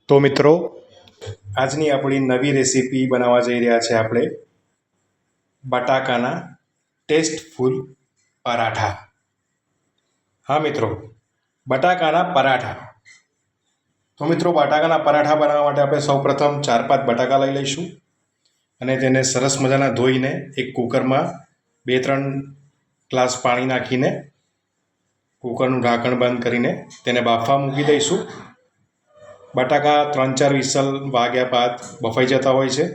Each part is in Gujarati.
તો મિત્રો, આજની આપણી નવી રેસીપી બનાવવા જઈ રહ્યા છે આપણે બટાકાના ટેસ્ટફુલ પરાઠા. હા મિત્રો, બટાકાના પરાઠા. તો મિત્રો, બટાકાના પરાઠા બનાવવા માટે આપણે સૌપ્રથમ 4-5 બટાકા લઈ લઈશું અને તેને સરસ મજાના ધોઈને એક કુકરમાં 2-3 ગ્લાસ પાણી નાખીને કુકરનું ઢાંકણ બંધ કરીને તેને બાફવા મૂકી દઈશું. બટાકા 3-4 વિસલ વાગ્યા બાદ બફાઈ જતા હોય છે.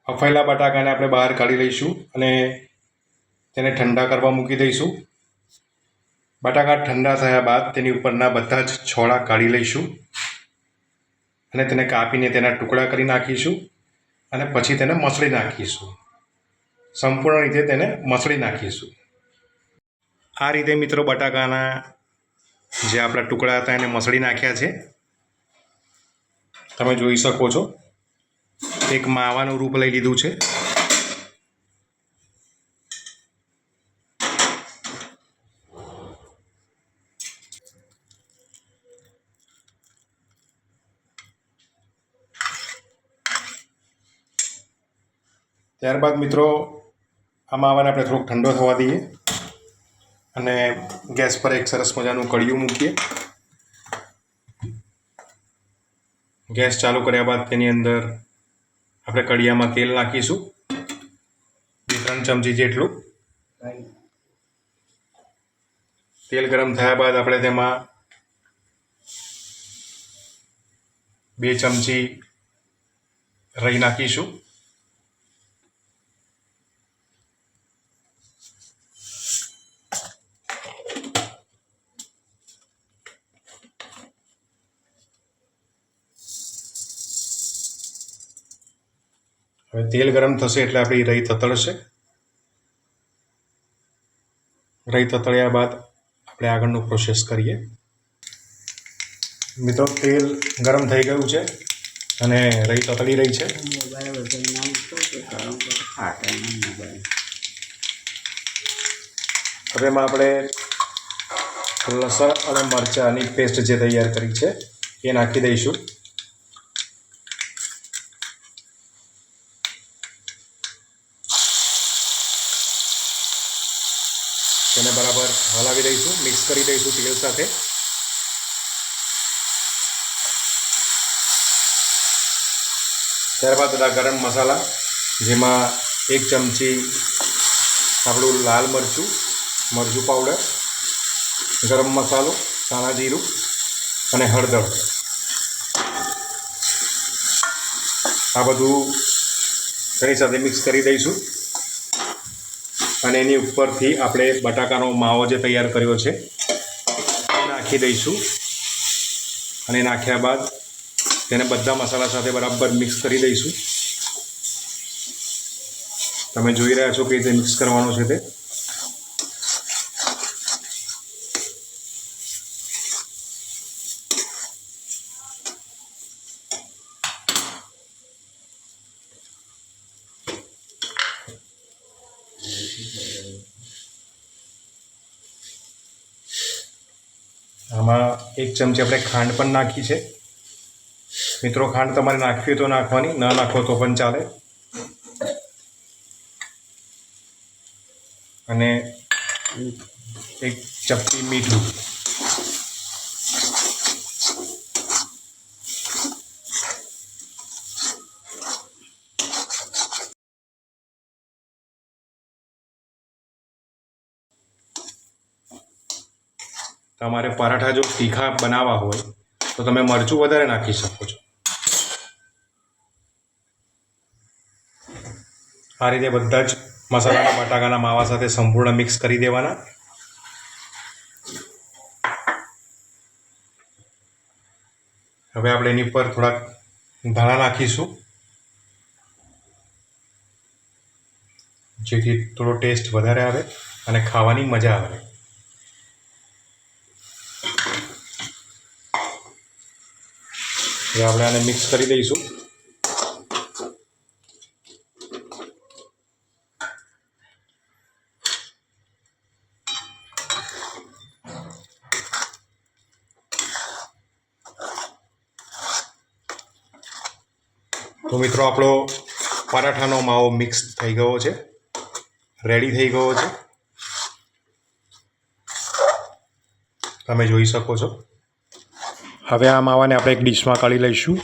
બફાયેલા બટાકાને આપણે બહાર કાઢી લઈશું અને તેને ઠંડા કરવા મૂકી દઈશું. બટાકા ઠંડા થયા બાદ તેની ઉપરના બધા જ છોડા કાઢી લઈશું અને તેને કાપીને તેના ટુકડા કરી નાખીશું અને પછી તેને મસળી નાખીશું. સંપૂર્ણ રીતે તેને મસળી નાખીશું. આ રીતે મિત્રો બટાકાના જે આપણા ટુકડા હતા એને મસળી નાખ્યા છે. તમે જોઈ શકો છો, એક માવાનું રૂપ લઈ લીધું છે. ત્યારબાદ મિત્રો, આ માવાને આપણે થોડોક ઠંડો થવા દઈએ અને ગેસ પર એક સરસ મજાનું કડિયું મૂકીએ. ગેસ ચાલુ કર્યા બાદ તેની અંદર આપણે કડિયામાં તેલ નાખીશું, 2-3 ચમચી જેટલું. તેલ ગરમ થયા બાદ આપણે તેમાં 2 ચમચી રાઈ નાખીશું. હવે તેલ ગરમ થશે એટલે આપણી રાઈ તતળશે. રાઈ તતળ્યા બાદ આપણે આગળનું પ્રોસેસ કરીએ. મિત્રો, તેલ ગરમ થઈ ગયું છે અને રાઈ તતળી રહી છે. હવે એમાં આપણે લસણ અને મરચાંની પેસ્ટ જે તૈયાર કરી છે એ નાખી દઈશું. તેને બરાબર હલાવી દઈશું, મિક્સ કરી દઈશું તેલ સાથે. ત્યારબાદ બધા ગરમ મસાલા, જેમાં 1 ચમચી આપણું લાલ મરચું પાવડર, ગરમ મસાલો, ધાણા જીરું અને હળદર, આ બધું તેની સાથે મિક્સ કરી દઈશું. અને એની ઉપરથી આપણે બટાકાનો માવો જે તૈયાર કર્યો છે એ નાખી દઈશું. અને નાખ્યા બાદ તેને બધા મસાલા સાથે બરાબર મિક્સ કરી દઈશું. તમે જોઈ રહ્યા છો કે તે મિક્સ કરવાનું છે તે. આમાં 1 ચમચી આપણે ખાંડ પણ નાખી છે. મિત્રો, ખાંડ તમારે નાખવી તો નાખવાની, ન નાખો તો પણ ચાલે. અને 1 ચપટી મીઠું. તમારે પરાઠા જો તીખા બનાવવા હોય તો તમે મરચું વધારે નાખી શકો છો. આ રીતે બધા જ મસાલાના બટાકાના માવા સાથે સંપૂર્ણ મિક્સ કરી દેવાના. હવે આપણે એની પર થોડાક ધાણા નાખીશું, જેથી થોડો ટેસ્ટ વધારે આવે અને ખાવાની મજા આવે. હવે આપણે આને મિક્સ કરી દઈશું. તો મિત્રો આપણો પરાઠાનો માવો મિક્સ થઈ ગયો છે, રેડી થઈ ગયો છે, તમે જોઈ શકો છો. હવે આ માવાને આપણે એક ડીશમાં કાઢી લઈશું.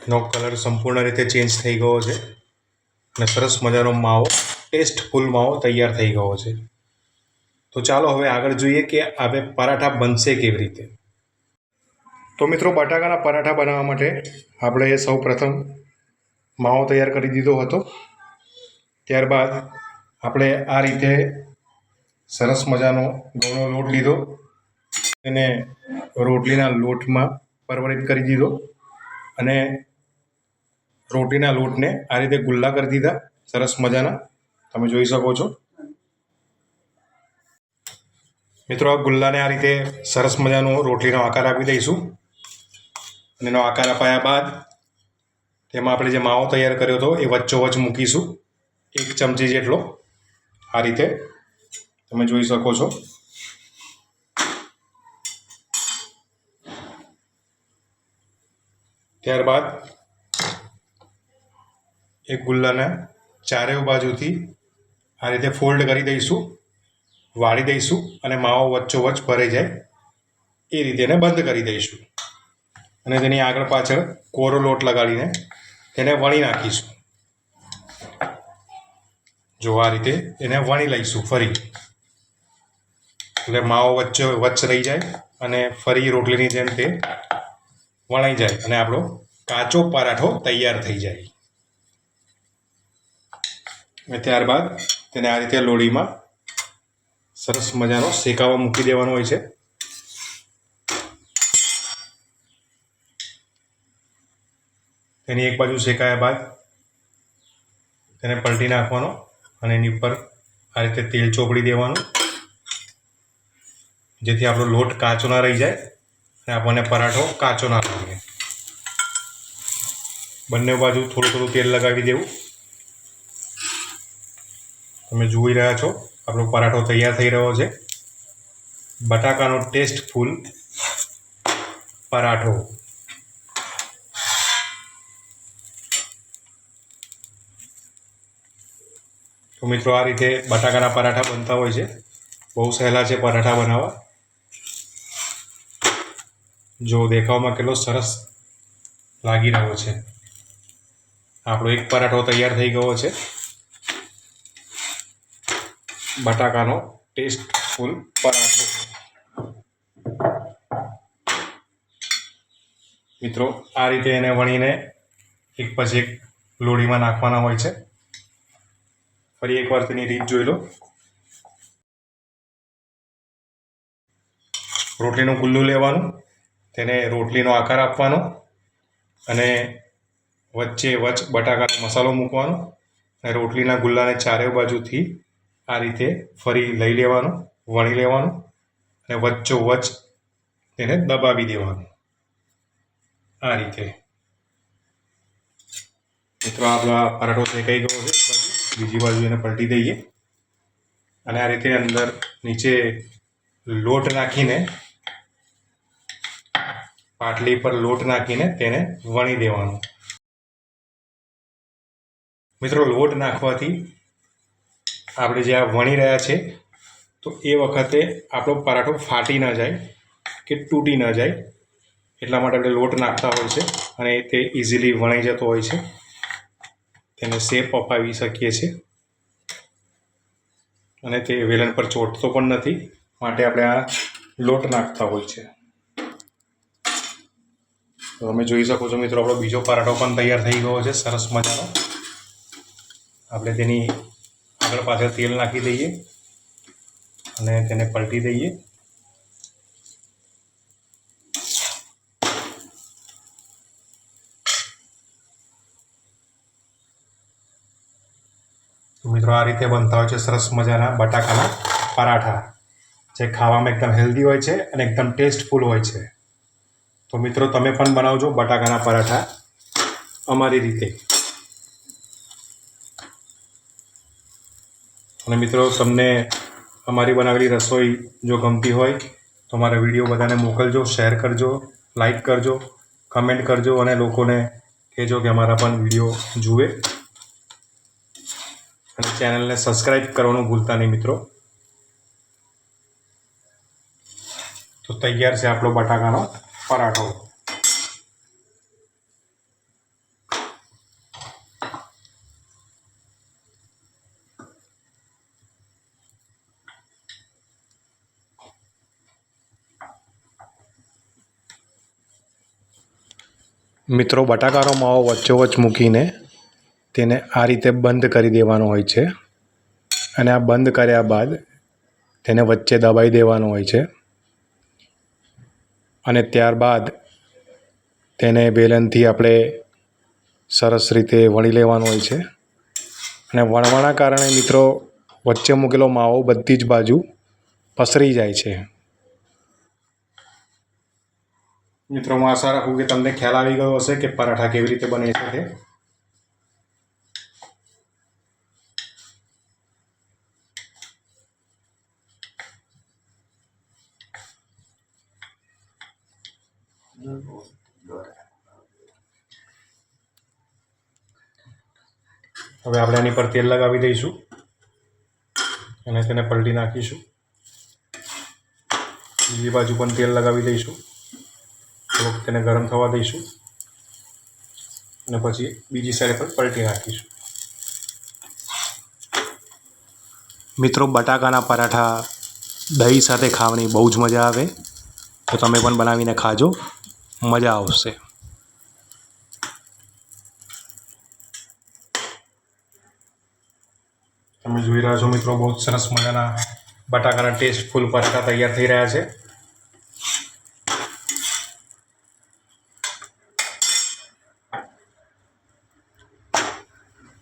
એનો કલર સંપૂર્ણ રીતે ચેન્જ થઈ ગયો છે અને સરસ મજાનો માવો, ટેસ્ટફુલ માવો તૈયાર થઈ ગયો છે. તો ચાલો હવે આગળ જોઈએ કે હવે પરાઠા બનશે કેવી રીતે. તો મિત્રો બટાકાના પરાઠા બનાવવા માટે આપણે સૌ પ્રથમ માવો તૈયાર કરી દીધો હતો. ત્યારબાદ આપણે આ રીતે સરસ મજાનો ઘઉંનો લોટ લીધો, એને રોટલીના લોટમાં પરવરિત કરી દીધો અને રોટલીના લોટને આ રીતે ગુલ્લા કરી દીધા સરસ મજાના, તમે જોઈ શકો છો. મિત્રો આ ગુલ્લાને આ રીતે સરસ મજાનો રોટલીનો આકાર આપી દઈશું અને એનો આકાર અપાયા બાદ તેમાં આપણે જે માવો તૈયાર કર્યો હતો એ વચ્ચોવચ્ચ મૂકીશું, 1 ચમચી જેટલો, આ રીતે તમે જોઈ શકો છો. ત્યારબાદ એક ગુલ્લાને ચારેય બાજુથી આ રીતે ફોલ્ડ કરી દઈશું, વાળી દઈશું અને માવો વચ્ચોવચ્ચ ભરાઈ જાય એ રીતે એને બંધ કરી દઈશું અને તેની આગળ પાછળ કોરો લોટ લગાડીને તેને વણી નાખીશું. જો આ રીતે એને વણી લઈશું ફરી, એટલે માવો વચ્ચ રહી જાય અને ફરી રોટલીની જેમ તે વણાઈ જાય અને આપણો કાચો પરાઠો તૈયાર થઈ જાય. અને ત્યારબાદ તેને આ રીતે લોઢીમાં સરસ મજાનો શેકાવા મૂકી દેવાનો હોય છે. તેની એક બાજુ શેકાયા બાદ તેને પલટી નાખવાનો અને એની ઉપર આ રીતે તેલ ચોપડી દેવાનું, જેથી આપણો લોટ કાચો ના રહી જાય અને આપણને પરાઠો કાચો ના લાગે. બંને બાજુ થોડું થોડું તેલ લગાવી દેવું. તમે જોઈ રહ્યા છો આપણો પરાઠો તૈયાર થઈ રહ્યો છે, બટાકાનો ટેસ્ટફુલ પરાઠો. તો મિત્રો આ રીતે બટાકાના પરાઠા બનતા હોય છે, બહુ સહેલા છે પરાઠા બનાવવા. જો દેખાવમાં કેટલો સરસ લાગી રહ્યો છે. આપણો એક પરાઠો તૈયાર થઈ ગયો છે, બટાકાનો ટેસ્ટફુલ પરાઠો. મિત્રો આ રીતે એને વણીને એક પછી એક લોઢીમાં નાખવાના હોય છે. ફરી એકવાર તેની રીત જોઈ લો. રોટલીનું ગુલ્લું લેવાનું, તેને રોટલીનો આકાર આપવાનો અને વચ્ચે વચ્ચ બટાકાનો મસાલો મૂકવાનો અને રોટલીના ગુલ્લાને ચારેય બાજુથી આ રીતે ફરી લઈ લેવાનું, વણી લેવાનું અને વચ્ચોવચ્ચ તેને દબાવી દેવાનું આ રીતે. મિત્રો આપણો પરાઠો શેકાઈ ગયો છે, બીજી બાજુ એને પલટી દઈએ અને આ રીતે અંદર નીચે લોટ નાખીને, પાટલી પર લોટ નાખીને તેને વણી દેવાનું. મિત્રો લોટ નાખવાથી આપણે જે આ વણી રહ્યા છે તો એ વખતે આપણો પરાઠો ફાટી ના જાય કે તૂટી ના જાય, એટલા માટે આપણે લોટ નાખતા હોય છે અને તે ઇઝીલી વણાઈ જતો હોય છે. તેને શેપ અપાવી શકીએ છીએ અને તે વેલણ પર ચોંટતો પણ નથી, માટે આપણે આ લોટ નાખતા હોય છે. તો તમે જોઈ શકો છો મિત્રો આપણો બીજો પરાઠો પણ તૈયાર થઈ ગયો છે સરસ મજાનો. આપણે તેની આગળ પાછળ તેલ નાખી દઈએ અને તેને પલટી દઈએ. તો મિત્રો આ રીતે બનતા હોય છે સરસ મજાના બટાકાના પરાઠા, જે ખાવામાં એકદમ હેલ્ધી હોય છે અને એકદમ ટેસ્ટફુલ હોય છે. તો મિત્રો તમે પણ બનાવજો બટાકાના પરાઠા અમારી રીતે. અને મિત્રો તમને અમારી બનાવેલી રસોઈ જો ગમતી હોય તો અમારા વિડીયો બધાને મોકલજો, શેર કરજો, લાઈક કરજો, કમેન્ટ કરજો અને લોકોને કહેજો કે અમારા પણ વિડીયો જુએ અને ચેનલને સબસ્ક્રાઈબ કરવાનું ભૂલતા નહીં મિત્રો. તો તૈયાર છે આપણો બટાકાનો પરાઠો. મિત્રો, બટાકાનો માવો વચ્ચોવચ્ચ મૂકીને તેને આ રીતે બંધ કરી દેવાનો હોય છે અને આ બંધ કર્યા બાદ તેને વચ્ચે દબાઈ દેવાનો હોય છે અને ત્યારબાદ તેને બેલનથી આપણે સરસ રીતે વણી લેવાનું હોય છે અને વણવાના કારણે મિત્રો વચ્ચે મૂકેલો માવો બધી જ બાજુ પસરી જાય છે. મિત્રો, હું આશા રાખું કે તમને ખ્યાલ આવી ગયો હશે કે પરાઠા કેવી રીતે બને છે તે. હવે આપણે આની પર તેલ લગાવી દઈશું અને તેને પલટી નાખીશું. બીજી બાજુ પણ તેલ લગાવી દઈશું. થોડુંક તેને ગરમ થવા દઈશું અને પછી બીજી સાઈડ પર પલટી નાખીશું. મિત્રો, બટાકાના પરાઠા દહીં સાથે ખાવાની બહુ જ મજા આવે. તો તમે પણ બનાવીને ખાજો, મજા આવશે. તમે જોઈ રહ્યા છો મિત્રો, બહુ સરસ મજાના બટાકાના ટેસ્ટફુલ પરાઠા તૈયાર થઈ રહ્યા છે.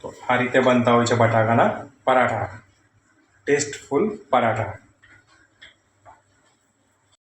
તો આ રીતે બનતા હોય છે બટાકાના પરાઠા, ટેસ્ટફુલ પરાઠા.